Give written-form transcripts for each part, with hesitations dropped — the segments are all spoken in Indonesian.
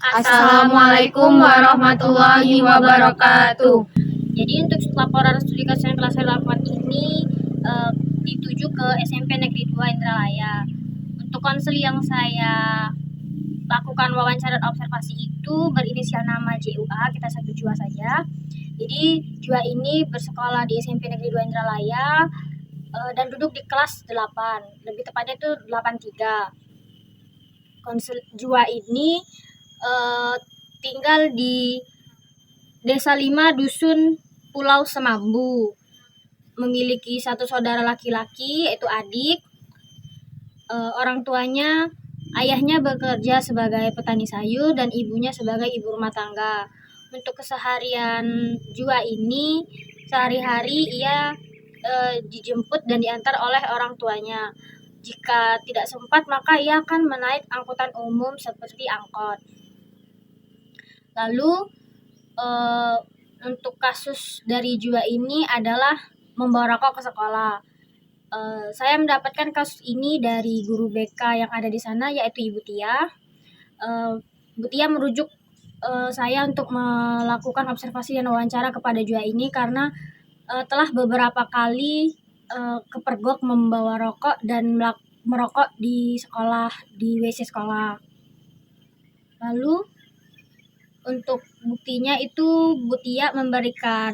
Assalamualaikum warahmatullahi wabarakatuh. Jadi untuk laporan studi kajian kelas 8 ini dituju ke SMP Negeri 2 Indralaya. Untuk konseling yang saya lakukan wawancara observasi itu berinisial nama JUA, kita sebut Jua saja. Jadi Jua ini bersekolah di SMP Negeri 2 Indralaya dan duduk di kelas 8, lebih tepatnya itu 83. Jua ini tinggal di Desa 5 Dusun Pulau Semambu. Memiliki satu saudara laki-laki yaitu adik. Orang tuanya, ayahnya bekerja sebagai petani sayur dan ibunya sebagai ibu rumah tangga. Untuk keseharian Jua ini, sehari-hari ia dijemput dan diantar oleh orang tuanya. Jika tidak sempat, maka ia akan menaik angkutan umum seperti angkot. Lalu untuk kasus dari Jua ini adalah membawa rokok ke sekolah. Saya mendapatkan kasus ini dari guru BK yang ada di sana, yaitu Ibu Tia. Ibu Tia merujuk saya untuk melakukan observasi dan wawancara kepada Jua ini karena telah beberapa kali kepergok membawa rokok dan merokok di sekolah, di WC sekolah. Lalu untuk buktinya itu Bu Tia memberikan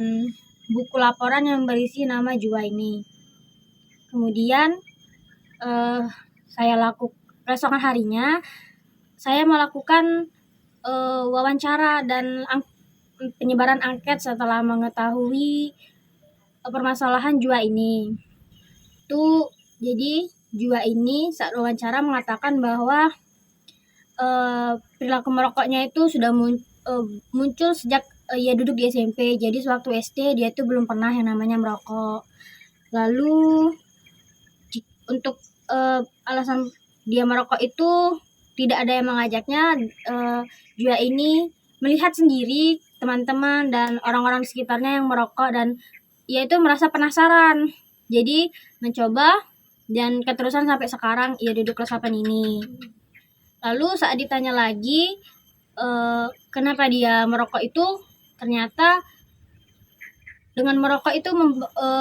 buku laporan yang berisi nama Jua ini. Kemudian keesokan harinya saya melakukan wawancara dan penyebaran angket setelah mengetahui permasalahan Jua ini. Jadi Jua ini saat wawancara mengatakan bahwa perilaku merokoknya itu sudah muncul sejak ia duduk di SMP. Jadi sewaktu SD dia itu belum pernah yang namanya merokok. Lalu untuk alasan dia merokok itu tidak ada yang mengajaknya. Jua ini melihat sendiri teman-teman dan orang-orang di sekitarnya yang merokok dan ia itu merasa penasaran. Jadi mencoba dan keterusan sampai sekarang ia duduk kelas 8 ini. Lalu saat ditanya lagi kenapa dia merokok itu, ternyata dengan merokok itu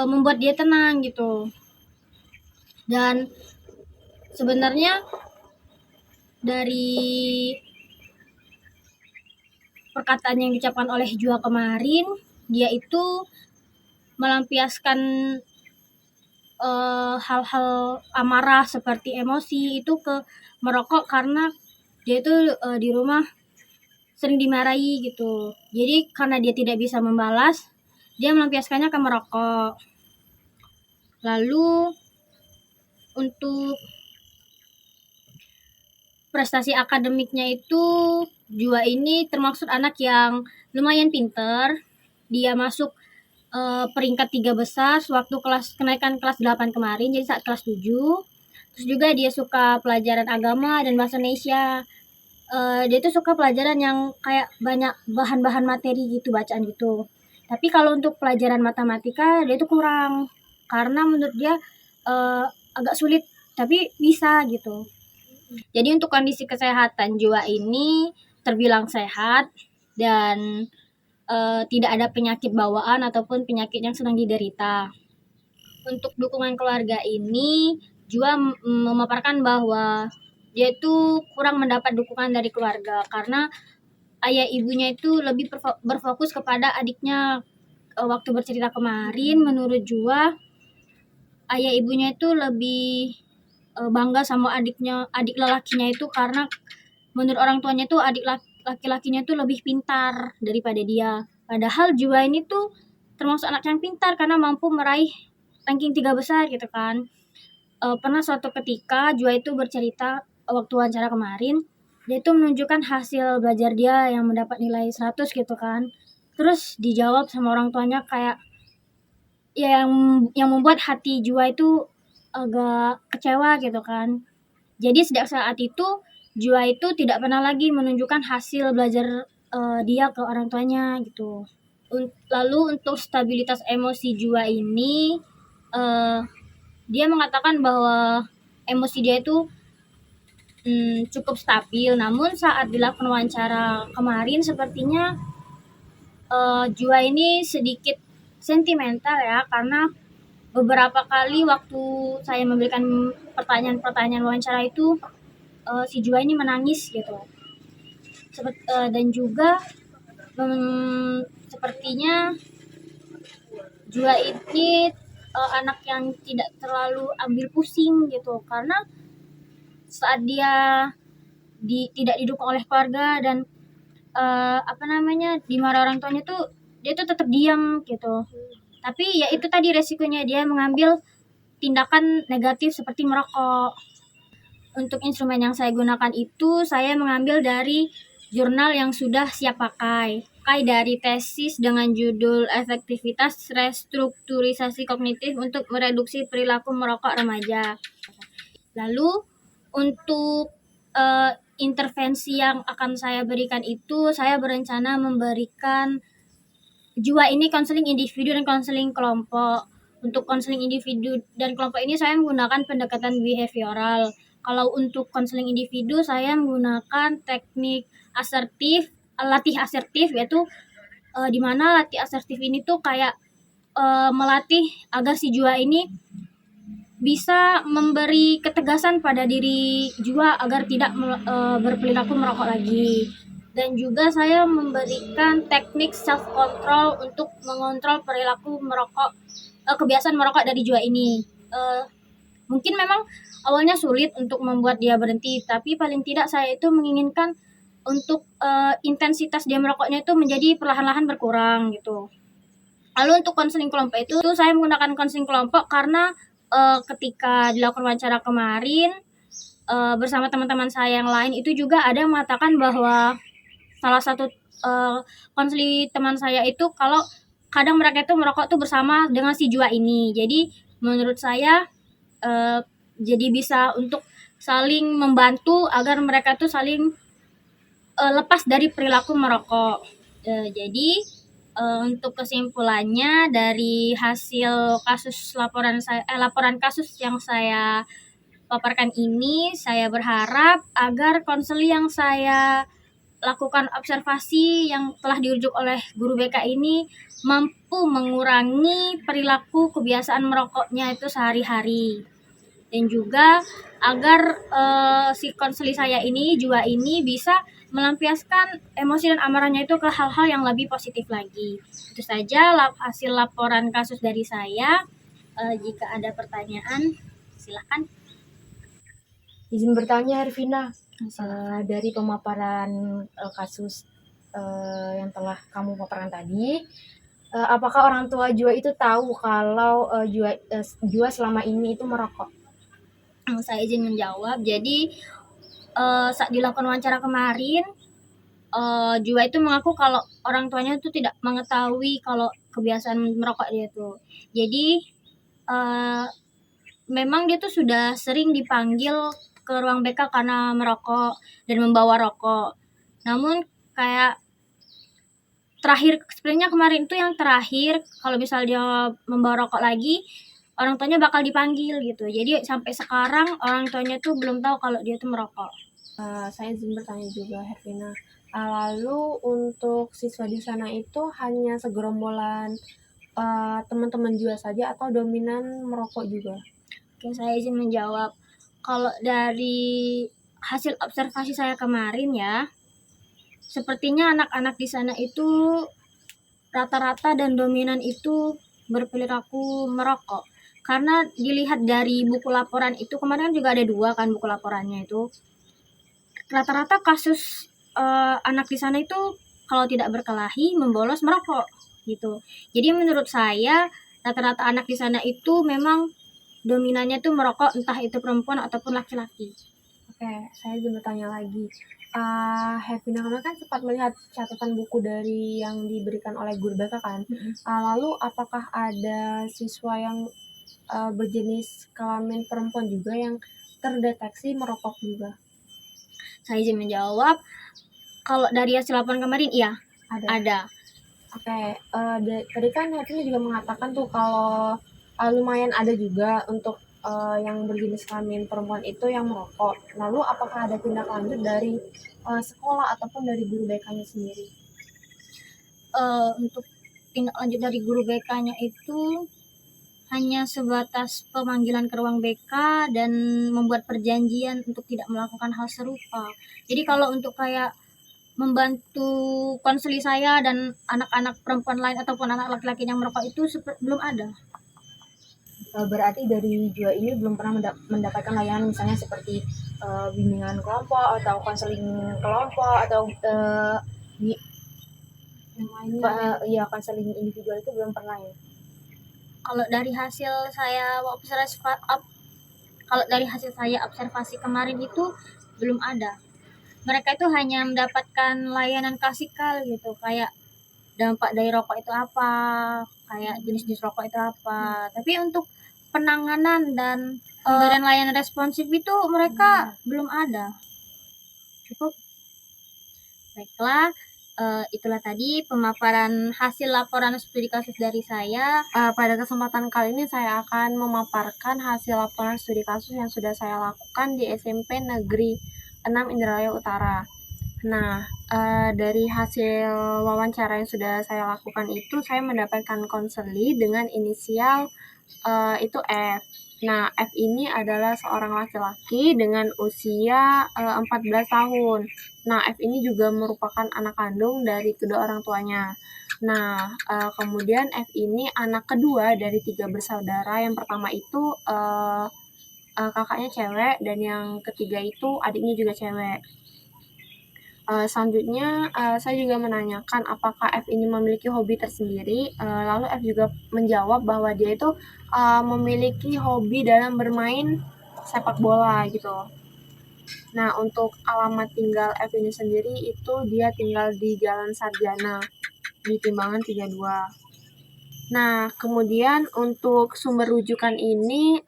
membuat dia tenang gitu. Dan sebenarnya dari perkataan yang diucapkan oleh Jua kemarin, dia itu melampiaskan hal-hal amarah seperti emosi itu ke merokok karena dia itu di rumah sering dimarahi gitu. Jadi karena dia tidak bisa membalas, dia melampiaskannya ke merokok. Lalu untuk prestasi akademiknya itu Jua ini termasuk anak yang lumayan pinter. Dia masuk peringkat 3 besar sewaktu kenaikan kelas 8 kemarin, jadi saat kelas 7. Terus juga dia suka pelajaran agama dan bahasa Indonesia. Dia tuh suka pelajaran yang kayak banyak bahan-bahan materi gitu, bacaan gitu. Tapi kalau untuk pelajaran matematika dia tuh kurang karena menurut dia agak sulit, tapi bisa gitu. Jadi untuk kondisi kesehatan Jua ini terbilang sehat dan tidak ada penyakit bawaan ataupun penyakit yang sedang diderita. Untuk dukungan keluarga ini, Jua memaparkan bahwa dia itu kurang mendapat dukungan dari keluarga karena ayah ibunya itu lebih berfokus kepada adiknya. Waktu bercerita kemarin, menurut Jua, ayah ibunya itu lebih bangga sama adik lelakinya itu karena menurut orang tuanya itu adik laki-lakinya itu lebih pintar daripada dia. Padahal Jua ini tuh termasuk anak yang pintar karena mampu meraih ranking 3 besar gitu kan. Pernah suatu ketika Jua itu bercerita waktu wawancara kemarin, dia itu menunjukkan hasil belajar dia yang mendapat nilai 100 gitu kan. Terus dijawab sama orang tuanya kayak yang membuat hati Jua itu agak kecewa gitu kan. Jadi sejak saat itu Jua itu tidak pernah lagi menunjukkan hasil belajar dia ke orang tuanya gitu. Lalu untuk stabilitas emosi Jua ini dia mengatakan bahwa emosi dia itu cukup stabil. Namun saat dilakukan wawancara kemarin sepertinya Jua ini sedikit sentimental ya, karena beberapa kali waktu saya memberikan pertanyaan-pertanyaan wawancara itu si Jua ini menangis gitu. Dan juga sepertinya Jua ini anak yang tidak terlalu ambil pusing gitu, karena saat dia tidak didukung oleh keluarga dan dimarah orang tuanya tuh dia tuh tetap diam gitu. Tapi ya itu tadi resikonya, dia mengambil tindakan negatif seperti merokok. Untuk instrumen yang saya gunakan itu saya mengambil dari jurnal yang sudah siap pakai dari tesis dengan judul Efektivitas Restrukturisasi Kognitif untuk Mereduksi Perilaku Merokok Remaja. Lalu untuk intervensi yang akan saya berikan itu, saya berencana memberikan Jua ini konseling individu dan konseling kelompok. Untuk konseling individu dan kelompok ini saya menggunakan pendekatan behavioral. Kalau untuk konseling individu saya menggunakan teknik latih asertif, yaitu di mana latih asertif ini tuh kayak melatih agar si Jua ini bisa memberi ketegasan pada diri Jua agar tidak berperilaku merokok lagi. Dan juga saya memberikan teknik self control untuk mengontrol perilaku merokok, kebiasaan merokok dari Jua ini. Mungkin memang awalnya sulit untuk membuat dia berhenti, tapi paling tidak saya itu menginginkan untuk intensitas dia merokoknya itu menjadi perlahan-lahan berkurang gitu. Lalu untuk konseling kelompok itu saya menggunakan konseling kelompok karena ketika dilakukan wawancara kemarin bersama teman-teman saya yang lain itu juga ada yang mengatakan bahwa salah satu konseling teman saya itu kalau kadang mereka itu merokok tuh bersama dengan si Jua ini. Jadi menurut saya jadi bisa untuk saling membantu agar mereka tuh saling lepas dari perilaku merokok. Jadi untuk kesimpulannya dari hasil laporan kasus yang saya paparkan ini, saya berharap agar konseling yang saya lakukan observasi yang telah dirujuk oleh guru BK ini mampu mengurangi perilaku kebiasaan merokoknya itu sehari-hari. Dan juga agar si konseling saya ini, Jua ini, bisa melampiaskan emosi dan amarahnya itu ke hal-hal yang lebih positif lagi. Itu saja hasil laporan kasus dari saya. Jika ada pertanyaan, silakan. Izin bertanya, Hervina, dari pemaparan kasus yang telah kamu paparkan tadi, apakah orang tua Jua itu tahu kalau Jua selama ini itu merokok? Saya izin menjawab. Jadi saat dilakukan wawancara kemarin, Jua itu mengaku kalau orang tuanya itu tidak mengetahui kalau kebiasaan merokok dia tuh. Jadi memang dia tuh sudah sering dipanggil ke ruang BK karena merokok dan membawa rokok. Namun kayak terakhir, sebenarnya kemarin itu yang terakhir, kalau misal dia membawa rokok lagi, orang tuanya bakal dipanggil gitu. Jadi sampai sekarang orang tuanya tuh belum tahu kalau dia tuh merokok. Saya izin bertanya juga, Hervina. Lalu untuk siswa di sana itu hanya segerombolan teman-teman Jua saja atau dominan merokok juga? Oke, saya izin menjawab. Kalau dari hasil observasi saya kemarin ya, sepertinya anak-anak di sana itu rata-rata dan dominan itu berperilaku merokok. Karena dilihat dari buku laporan itu, kemarin juga ada 2 kan buku laporannya itu. Rata-rata kasus anak di sana itu kalau tidak berkelahi membolos merokok gitu. Jadi menurut saya rata-rata anak di sana itu memang dominannya tuh merokok, entah itu perempuan ataupun laki-laki. Oke, saya juga bertanya lagi. Hervina kemarin kan sempat melihat catatan buku dari yang diberikan oleh guru BK kan. Lalu apakah ada siswa yang berjenis kelamin perempuan juga yang terdeteksi merokok juga? Saya izin menjawab. Kalau dari hasil laporan kemarin, iya, ada. Oke, tadi kan Hervina juga mengatakan tuh kalau lumayan ada juga untuk yang berjenis kelamin perempuan itu yang merokok. Lalu apakah ada tindak lanjut dari sekolah ataupun dari guru BK-nya sendiri? Untuk tindak lanjut dari guru BK-nya itu hanya sebatas pemanggilan ke ruang BK dan membuat perjanjian untuk tidak melakukan hal serupa. Jadi kalau untuk kayak membantu konseli saya dan anak-anak perempuan lain ataupun anak laki-laki yang merokok itu belum ada. Berarti dari Jua ini belum pernah mendapatkan layanan misalnya seperti bimbingan kelompok atau konseling kelompok atau yang lainnya, ya konseling individual itu belum pernah ya? Kalau dari hasil saya observasi kemarin itu belum ada. Mereka itu hanya mendapatkan layanan klasikal gitu, kayak dampak dari rokok itu apa, kayak jenis-jenis rokok itu apa. Tapi untuk penanganan dan pemberian layanan responsif itu mereka belum ada. Cukup. Baiklah, itulah tadi pemaparan hasil laporan studi kasus dari saya. Pada kesempatan kali ini saya akan memaparkan hasil laporan studi kasus yang sudah saya lakukan di SMP Negeri 6 Indralaya Utara. Nah, dari hasil wawancara yang sudah saya lakukan itu, saya mendapatkan konseli dengan inisial itu F. Nah, F ini adalah seorang laki-laki dengan usia 14 tahun. Nah, F ini juga merupakan anak kandung dari kedua orang tuanya. Nah, kemudian F ini anak kedua dari 3 bersaudara. Yang pertama itu kakaknya cewek, dan yang ketiga itu adiknya juga cewek. Selanjutnya saya juga menanyakan apakah F ini memiliki hobi tersendiri. Lalu F juga menjawab bahwa dia itu memiliki hobi dalam bermain sepak bola gitu. Nah, untuk alamat tinggal F ini sendiri itu dia tinggal di Jalan Sarjana di Timbangan 32. Nah, kemudian untuk sumber rujukan ini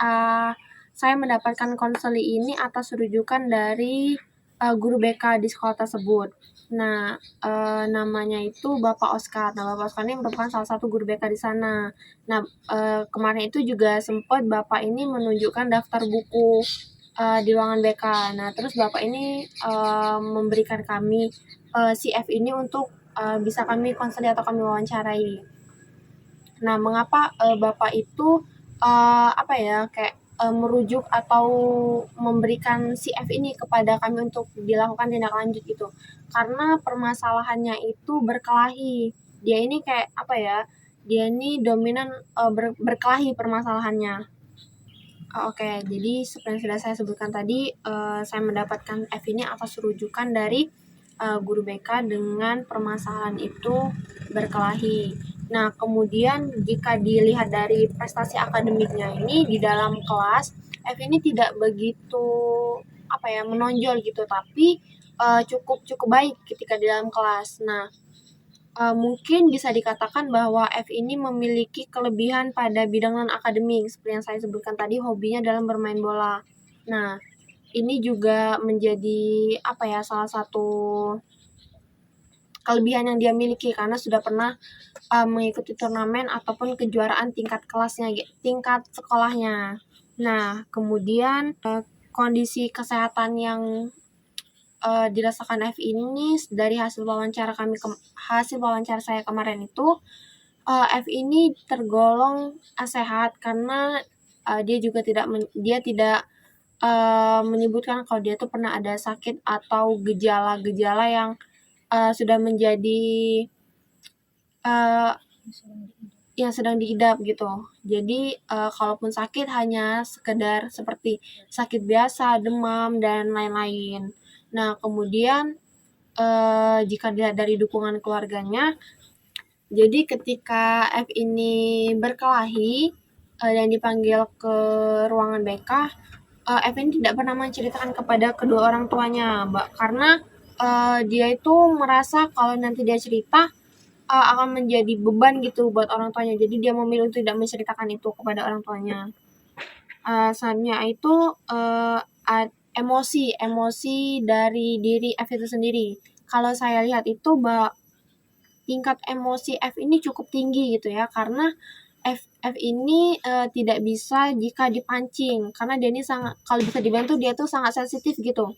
saya mendapatkan konseli ini atas rujukan dari guru BK di sekolah tersebut. Nah, namanya itu Bapak Oscar. Nah, Bapak Oscar ini merupakan salah satu guru BK di sana. Nah, kemarin itu juga sempat Bapak ini menunjukkan daftar buku di ruangan BK. Nah, terus Bapak ini memberikan kami si F ini untuk bisa kami konseli atau kami wawancarai. Nah, mengapa Bapak itu merujuk atau memberikan si F ini kepada kami untuk dilakukan tindak lanjut gitu? Karena permasalahannya itu berkelahi. Dia ini dia ini dominan berkelahi permasalahannya. Oke, jadi seperti yang sudah saya sebutkan tadi, saya mendapatkan F ini atas rujukan dari guru BK dengan permasalahan itu berkelahi. Nah, kemudian jika dilihat dari prestasi akademiknya ini di dalam kelas, F ini tidak begitu menonjol gitu, tapi cukup baik ketika di dalam kelas. Nah, mungkin bisa dikatakan bahwa F ini memiliki kelebihan pada bidang non-akademik, seperti yang saya sebutkan tadi, hobinya dalam bermain bola. Nah, ini juga menjadi salah satu kelebihan yang dia miliki karena sudah pernah mengikuti turnamen ataupun kejuaraan tingkat kelasnya, tingkat sekolahnya. Nah, kemudian kondisi kesehatan yang dirasakan F ini dari hasil wawancara saya kemarin itu, F ini tergolong sehat karena dia tidak menyebutkan kalau dia tuh pernah ada sakit atau gejala-gejala yang sudah menjadi yang sedang diidap gitu. Jadi kalaupun sakit hanya sekedar seperti sakit biasa, demam, dan lain-lain. Nah, kemudian jika dilihat dari dukungan keluarganya, jadi ketika F ini berkelahi dan dipanggil ke ruangan BK, F ini tidak pernah menceritakan kepada kedua orang tuanya, karena dia itu merasa kalau nanti dia cerita akan menjadi beban gitu buat orang tuanya. Jadi dia memilih untuk tidak menceritakan itu kepada orang tuanya. Selanjutnya itu emosi dari diri F itu sendiri. Kalau saya lihat itu tingkat emosi F ini cukup tinggi gitu ya, karena F ini tidak bisa jika dipancing karena dia ini kalau bisa dibantu dia tuh sangat sensitif gitu.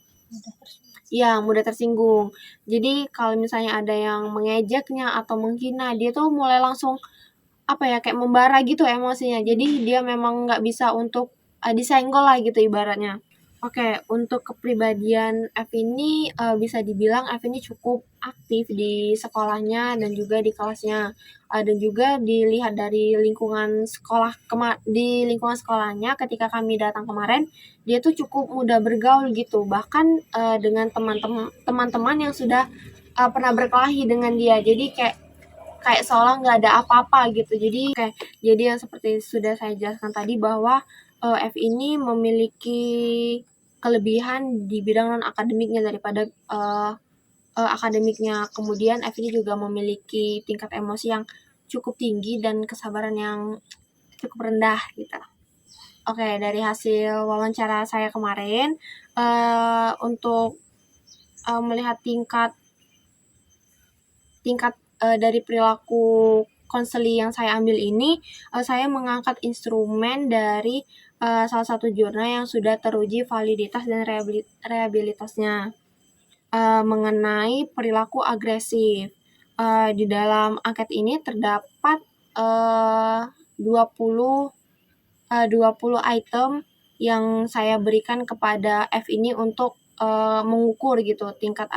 Iya, mudah tersinggung. Jadi kalau misalnya ada yang mengejeknya atau menghina, dia tuh mulai langsung apa ya, kayak membara gitu emosinya. Jadi dia memang nggak bisa untuk disenggol lah gitu ibaratnya. Oke, untuk kepribadian F ini bisa dibilang F ini cukup aktif di sekolahnya dan juga di kelasnya. Dan juga dilihat dari lingkungan sekolah di lingkungan sekolahnya ketika kami datang kemarin, dia tuh cukup mudah bergaul gitu. Bahkan dengan teman-teman yang sudah pernah berkelahi dengan dia. Jadi kayak seolah nggak ada apa-apa gitu. Jadi yang seperti sudah saya jelaskan tadi bahwa F ini memiliki kelebihan di bidang non akademiknya daripada akademiknya. Kemudian F ini juga memiliki tingkat emosi yang cukup tinggi dan kesabaran yang cukup rendah gitu. Oke, dari hasil wawancara saya kemarin untuk melihat tingkat dari perilaku konseli yang saya ambil ini, saya mengangkat instrumen dari salah satu jurnal yang sudah teruji validitas dan rehabilitasnya mengenai perilaku agresif. Di dalam angket ini terdapat 20 item yang saya berikan kepada F ini untuk mengukur gitu tingkat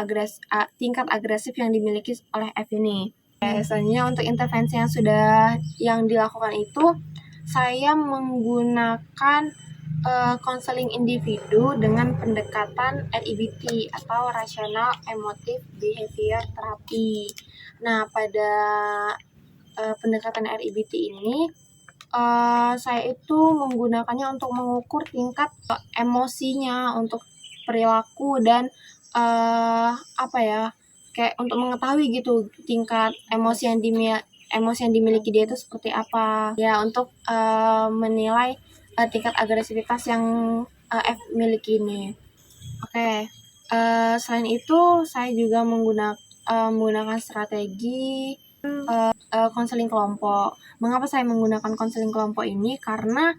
agresif yang dimiliki oleh F ini. Selanjutnya untuk intervensi yang dilakukan itu, saya menggunakan konseling individu dengan pendekatan REBT atau Rational Emotive Behavior Therapy. Nah, pada pendekatan REBT ini saya itu menggunakannya untuk mengukur tingkat emosinya, untuk perilaku dan kayak untuk mengetahui gitu tingkat emosi yang dimiliki dia itu seperti apa. Ya, untuk menilai tingkat agresivitas yang F miliki ini. Oke. Selain itu saya juga menggunakan strategi konseling kelompok. Mengapa saya menggunakan konseling kelompok ini? Karena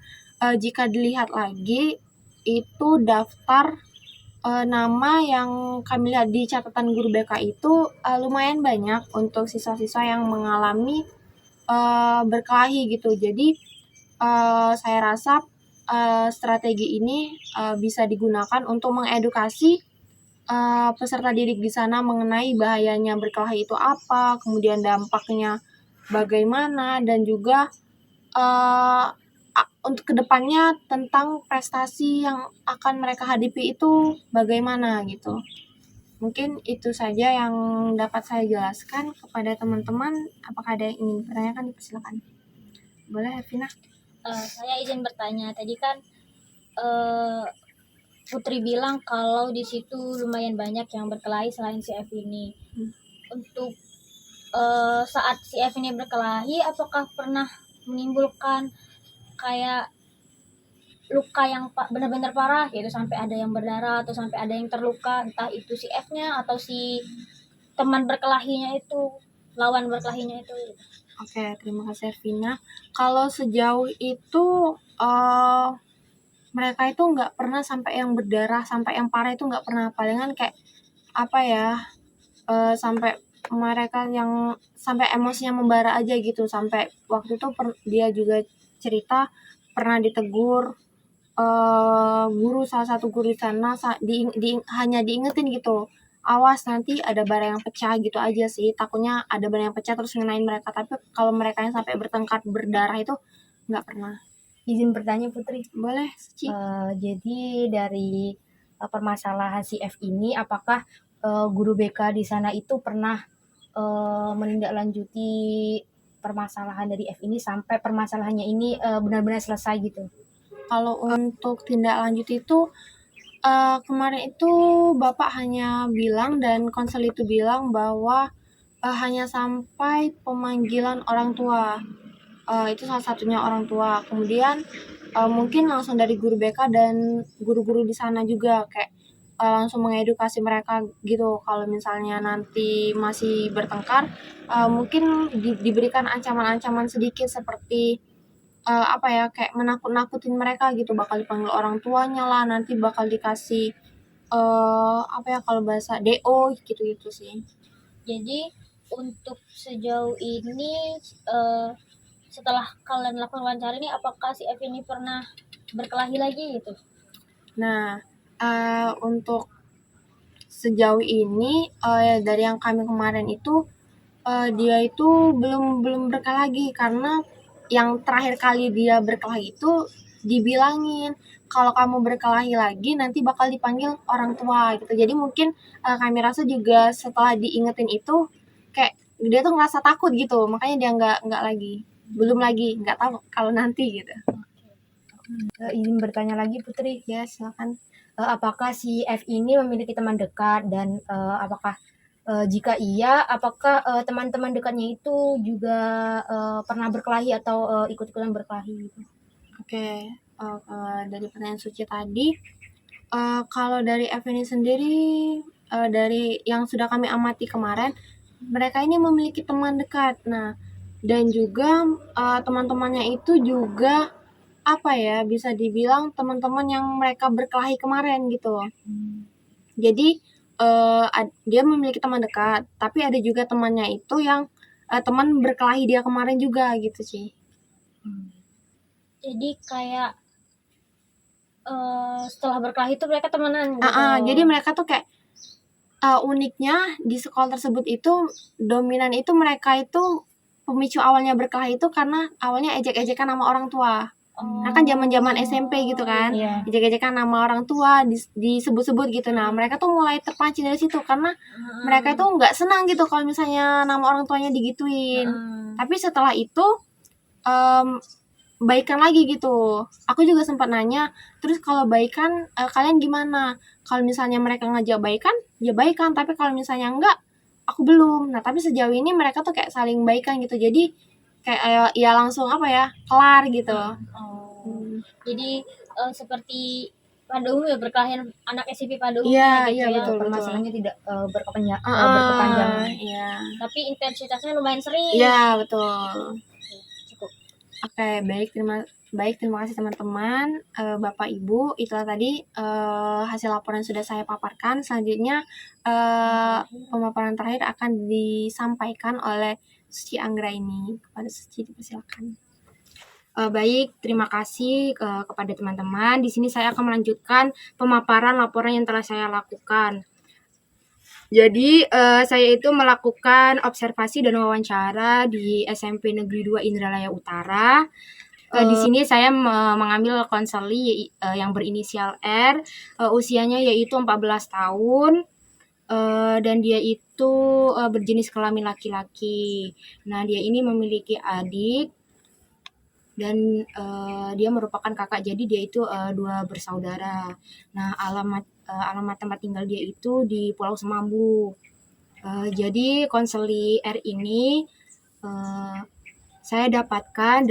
jika dilihat lagi itu daftar nama yang kami lihat di catatan guru BK itu lumayan banyak untuk siswa-siswa yang mengalami berkelahi gitu. Jadi saya rasa strategi ini bisa digunakan untuk mengedukasi peserta didik di sana mengenai bahayanya berkelahi itu apa, kemudian dampaknya bagaimana, dan juga untuk kedepannya tentang prestasi yang akan mereka hadapi itu bagaimana gitu. Mungkin itu saja yang dapat saya jelaskan kepada teman-teman. Apakah ada yang ingin bertanyakan? Silakan. Boleh, Evina? Saya izin bertanya. Tadi kan Putri bilang kalau di situ lumayan banyak yang berkelahi selain si F ini. Untuk saat si F ini berkelahi, apakah pernah menimbulkan kayak luka yang benar-benar parah, yaitu sampai ada yang berdarah atau sampai ada yang terluka, entah itu si F-nya atau si teman berkelahinya itu, lawan berkelahinya itu. Oke, terima kasih Ervina. Kalau sejauh itu mereka itu nggak pernah sampai yang berdarah, sampai yang parah itu nggak pernah. Palingan kayak sampai mereka yang sampai emosinya membara aja gitu. Sampai waktu itu dia juga cerita pernah ditegur salah satu guru di sana hanya diingetin gitu, awas nanti ada bara yang pecah gitu aja sih, takutnya ada bara yang pecah terus ngenain mereka. Tapi kalau mereka yang sampai bertengkar berdarah itu nggak pernah. Izin bertanya Putri. Boleh, Ci. Jadi dari permasalahan si F ini, apakah guru BK di sana itu pernah menindaklanjuti permasalahan dari F ini sampai permasalahannya ini benar-benar selesai gitu? Kalau untuk tindak lanjut itu kemarin itu Bapak hanya bilang dan konsel itu bilang bahwa hanya sampai pemanggilan orang tua. Itu salah satunya orang tua. Kemudian mungkin langsung dari guru BK dan guru-guru di sana juga kayak langsung mengedukasi mereka gitu. Kalau misalnya nanti masih bertengkar, mungkin diberikan ancaman-ancaman sedikit seperti apa ya, kayak menakut-nakutin mereka gitu, bakal dipanggil orang tuanya lah, nanti bakal dikasih apa ya kalau bahasa DO gitu-gitu sih. Jadi untuk sejauh ini setelah kalian lakukan wawancara ini, apakah si F ini pernah berkelahi lagi gitu? Nah, untuk sejauh ini dari yang kami kemarin itu dia itu belum berkelahi lagi, karena yang terakhir kali dia berkelahi itu dibilangin kalau kamu berkelahi lagi nanti bakal dipanggil orang tua gitu. Jadi mungkin kami rasa juga setelah diingetin itu kayak dia tuh ngerasa takut gitu, makanya dia nggak lagi, belum lagi, nggak tahu kalau nanti gitu. Izin bertanya lagi Putri, Ya silakan. apakah si F ini memiliki teman dekat dan apakah jika iya, apakah teman-teman dekatnya itu juga pernah berkelahi atau ikut-ikutan berkelahi gitu? Oke, dari pertanyaan Suci tadi, kalau dari F ini sendiri, dari yang sudah kami amati kemarin, mereka ini memiliki teman dekat. Nah, dan juga teman-temannya itu juga apa ya, bisa dibilang teman-teman yang mereka berkelahi kemarin gitu. Jadi dia memiliki teman dekat, tapi ada juga temannya itu yang teman berkelahi dia kemarin juga gitu sih. Jadi kayak setelah berkelahi itu mereka temenan gitu. Jadi mereka tuh kayak uniknya di sekolah tersebut itu dominan itu mereka itu pemicu awalnya berkelahi itu karena awalnya ejek-ejekan sama orang tua. Nah kan zaman-zaman SMP gitu kan, Iya. ejek-ejekan nama orang tua disebut-sebut gitu. Nah mereka tuh mulai terpancing dari situ karena mereka itu nggak senang gitu kalau misalnya nama orang tuanya digituin. Tapi setelah itu baikan lagi gitu. Aku juga sempat nanya, terus kalau baikan kalian gimana? Kalau misalnya mereka ngajak baikan, ya baikan. Tapi kalau misalnya enggak, aku belum. Nah tapi sejauh ini mereka tuh kayak saling baikan gitu. Jadi kayak ya langsung apa ya, kelar gitu. Jadi seperti pada umumnya berkelahian anak SMP pada Iya, umumnya gitu iya ya. betul. Permasalahannya tidak Ah, berkepanjangan. iya. Tapi intensitasnya lumayan sering. Iya, betul. Cukup. Oke, terima kasih teman-teman, Bapak Ibu. Itulah tadi hasil laporan sudah saya paparkan. Selanjutnya pemaparan terakhir akan disampaikan oleh Suci Anggraini. Kepada Suci dipersilakan. Baik, terima kasih kepada teman-teman. Di sini saya akan melanjutkan pemaparan laporan yang telah saya lakukan. Jadi, saya itu melakukan observasi dan wawancara di SMP Negeri 2 Indralaya Utara. Di sini saya mengambil konseli yang berinisial R, usianya yaitu 14 tahun, dan dia itu berjenis kelamin laki-laki. Nah, dia ini memiliki adik dan dia merupakan kakak, jadi dia itu 2 bersaudara. Nah, alamat tempat tinggal dia itu di Pulau Semambu. Jadi konseli R ini saya dapatkan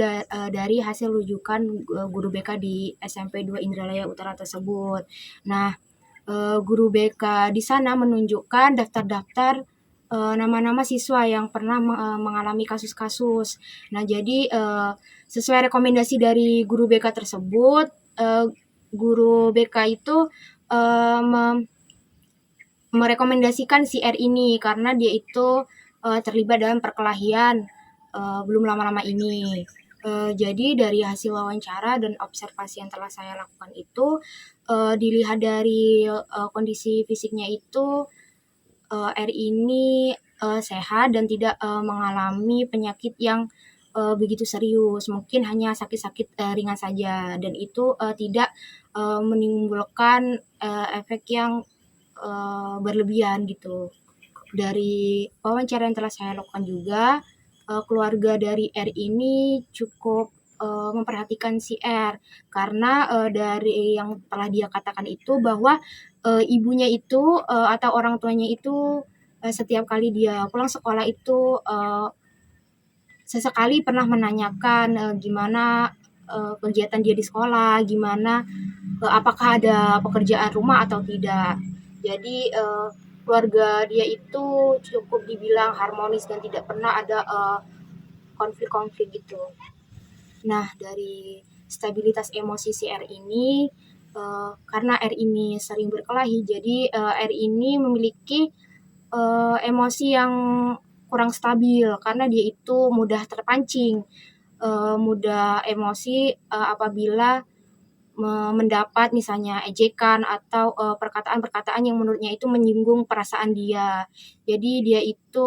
dari hasil rujukan guru BK di SMP 2 Indralaya Utara tersebut. Nah, guru BK di sana menunjukkan daftar-daftar nama-nama siswa yang pernah mengalami kasus-kasus. Nah, jadi sesuai rekomendasi dari guru BK tersebut, guru BK itu merekomendasikan si R ini karena dia itu terlibat dalam perkelahian belum lama-lama ini. Jadi dari hasil wawancara dan observasi yang telah saya lakukan itu, dilihat dari kondisi fisiknya itu, R ini sehat dan tidak mengalami penyakit yang begitu serius. Mungkin hanya sakit-sakit ringan saja, dan itu tidak menimbulkan efek yang berlebihan gitu. Dari wawancara yang telah saya lakukan juga, keluarga dari R ini cukup memperhatikan si R karena dari yang telah dia katakan itu bahwa ibunya itu atau orang tuanya itu setiap kali dia pulang sekolah itu sesekali pernah menanyakan gimana kegiatan dia di sekolah, gimana apakah ada pekerjaan rumah atau tidak. Jadi keluarga dia itu cukup dibilang harmonis dan tidak pernah ada konflik-konflik gitu. Nah, dari stabilitas emosi si R ini, karena R ini sering berkelahi, jadi R ini memiliki emosi yang kurang stabil karena dia itu mudah terpancing, mudah emosi apabila mendapat misalnya ejekan atau perkataan-perkataan yang menurutnya itu menyinggung perasaan dia. Jadi dia itu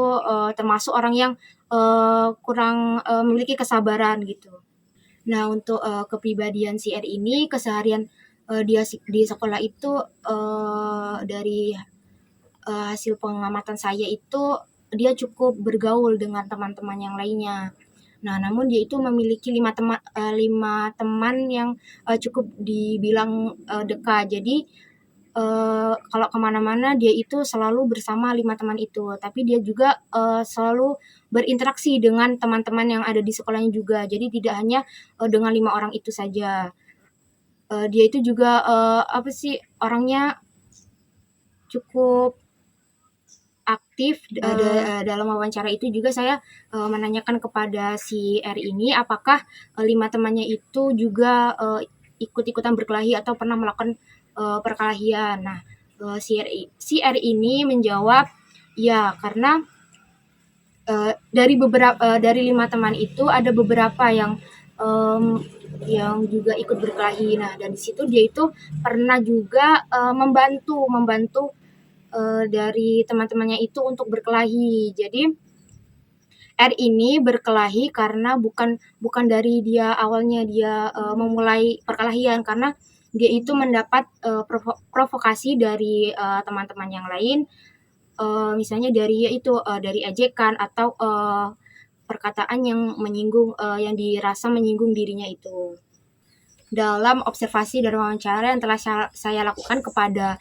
termasuk orang yang kurang memiliki kesabaran gitu. Nah, untuk kepribadian si R ini, keseharian dia di sekolah itu dari hasil pengamatan saya itu dia cukup bergaul dengan teman-teman yang lainnya. Nah, namun dia itu memiliki 5 teman yang cukup dibilang dekat. Jadi kalau kemana-mana dia itu selalu bersama 5 teman itu. Tapi dia juga selalu berinteraksi dengan teman-teman yang ada di sekolahnya juga. Jadi tidak hanya dengan 5 orang itu saja. Dia itu juga orangnya cukup aktif dalam wawancara itu juga saya menanyakan kepada si R ini apakah 5 temannya itu juga ikut-ikutan berkelahi atau pernah melakukan perkelahian. Nah, si R ini menjawab ya, karena dari 5 teman itu ada beberapa yang juga ikut berkelahi. Nah, dan di situ dia itu pernah juga membantu dari teman-temannya itu untuk berkelahi. Jadi R ini berkelahi karena bukan dari dia awalnya dia memulai perkelahian, karena dia itu mendapat provokasi dari teman-teman yang lain, misalnya dari dari ejekan atau perkataan yang menyinggung yang dirasa menyinggung dirinya itu. Dalam observasi dan wawancara yang telah saya lakukan kepada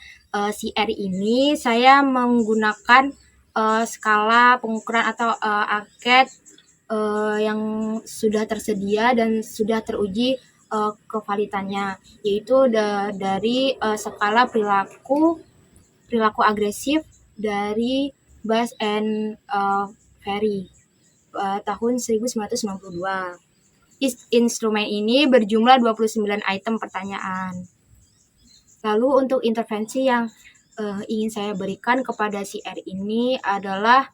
si R ini, saya menggunakan skala pengukuran atau angket yang sudah tersedia dan sudah teruji kevalitannya, yaitu dari skala perilaku agresif dari Bass and Ferry tahun 1992. Instrumen ini berjumlah 29 item pertanyaan. Lalu untuk intervensi yang ingin saya berikan kepada si R ini adalah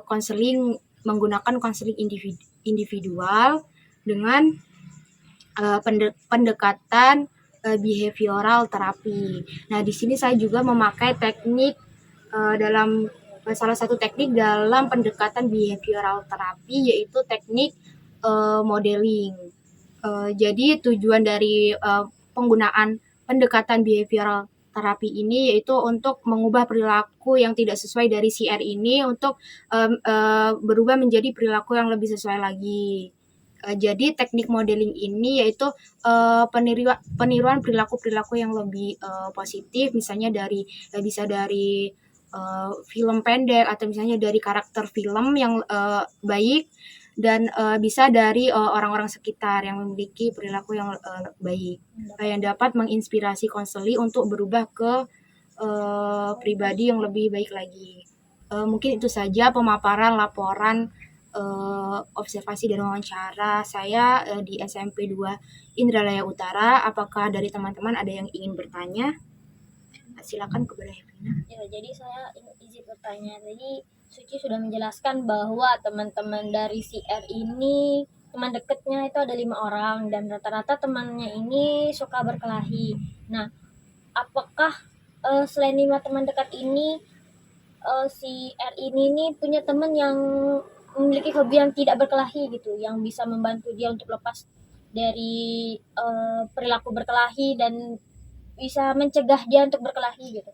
konseling menggunakan konseling individual dengan pendekatan behavioral terapi. Nah, di sini saya juga memakai teknik dalam salah satu teknik dalam pendekatan behavioral terapi, yaitu teknik modeling. Jadi tujuan dari penggunaan pendekatan behavioral terapi ini yaitu untuk mengubah perilaku yang tidak sesuai dari si R ini untuk berubah menjadi perilaku yang lebih sesuai lagi. Jadi teknik modeling ini yaitu peniruan perilaku-perilaku yang lebih positif, misalnya bisa dari film pendek atau misalnya dari karakter film yang baik, dan bisa dari orang-orang sekitar yang memiliki perilaku yang baik, yang dapat menginspirasi konseli untuk berubah ke pribadi yang lebih baik lagi. Mungkin itu saja pemaparan laporan observasi dan wawancara saya di SMP 2 Indralaya Utara. Apakah dari teman-teman ada yang ingin bertanya? Silakan kepada Hefina. Ya, jadi saya izin bertanya. Tadi Suci sudah menjelaskan bahwa teman-teman dari si R ini teman dekatnya itu ada 5 orang dan rata-rata temannya ini suka berkelahi. Nah, apakah selain 5 teman dekat ini si R ini punya teman yang memiliki hobi yang tidak berkelahi gitu, yang bisa membantu dia untuk lepas dari perilaku berkelahi dan bisa mencegah dia untuk berkelahi gitu?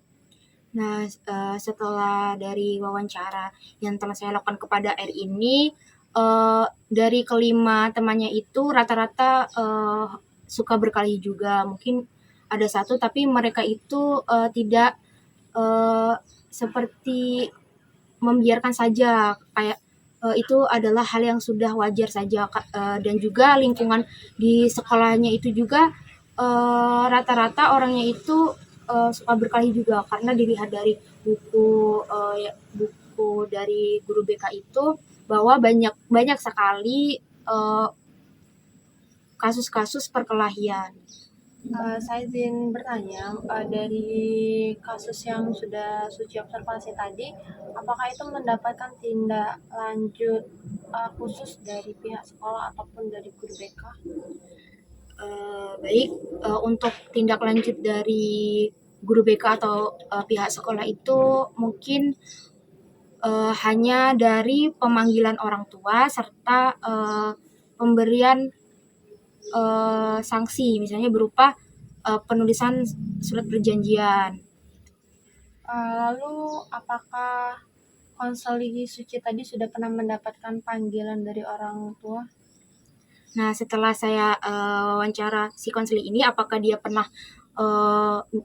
Nah, setelah dari wawancara yang telah saya lakukan kepada R ini, dari kelima temannya itu rata-rata suka berkelahi juga. Mungkin ada satu, tapi mereka itu tidak seperti membiarkan saja, kayak itu adalah hal yang sudah wajar saja, dan juga lingkungan di sekolahnya itu juga rata-rata orangnya itu suka berkelahi juga, karena dilihat dari buku dari guru BK itu bahwa banyak sekali kasus-kasus perkelahian. Saya izin bertanya, dari kasus yang sudah Suci observasi tadi, apakah itu mendapatkan tindak lanjut khusus dari pihak sekolah ataupun dari guru BK? Baik, untuk tindak lanjut dari guru BK atau pihak sekolah itu mungkin hanya dari pemanggilan orang tua serta pemberian sanksi, misalnya berupa penulisan surat perjanjian. Lalu apakah konseling Suci tadi sudah pernah mendapatkan panggilan dari orang tua? Nah, setelah saya wawancara si konseling ini, apakah dia pernah,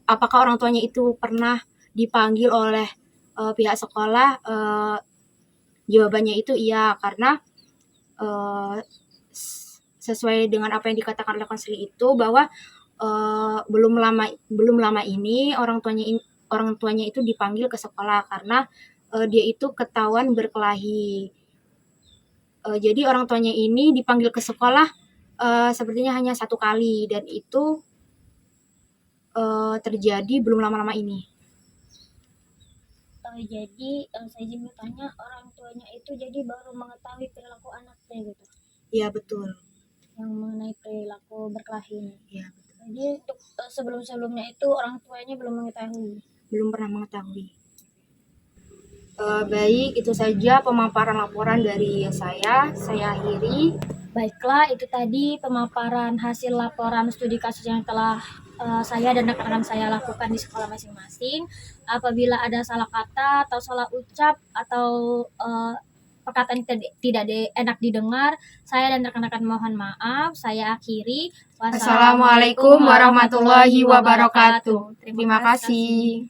apakah orang tuanya itu pernah dipanggil oleh pihak sekolah? Jawabannya itu iya, karena sesuai dengan apa yang dikatakan oleh konseling itu bahwa belum lama ini orang tuanya itu dipanggil ke sekolah karena dia itu ketahuan berkelahi. Jadi orang tuanya ini dipanggil ke sekolah sepertinya hanya 1 kali dan itu terjadi belum lama-lama ini. Jadi saya izin bertanya, orang tuanya itu jadi baru mengetahui perilaku anaknya gitu, Iya betul. yang mengenai perilaku berkelahi ini. Iya, Jadi untuk sebelum-sebelumnya itu orang tuanya belum mengetahui. belum pernah mengetahui. Baik, itu saja pemaparan laporan dari saya. Saya akhiri. Baiklah, itu tadi pemaparan hasil laporan studi kasus yang telah saya dan rekan-rekan saya lakukan di sekolah masing-masing. Apabila ada salah kata atau salah ucap atau perkataan yang tidak enak didengar, saya dan rekan-rekan mohon maaf. Saya akhiri. Wassalamualaikum warahmatullahi wabarakatuh. Terima kasih.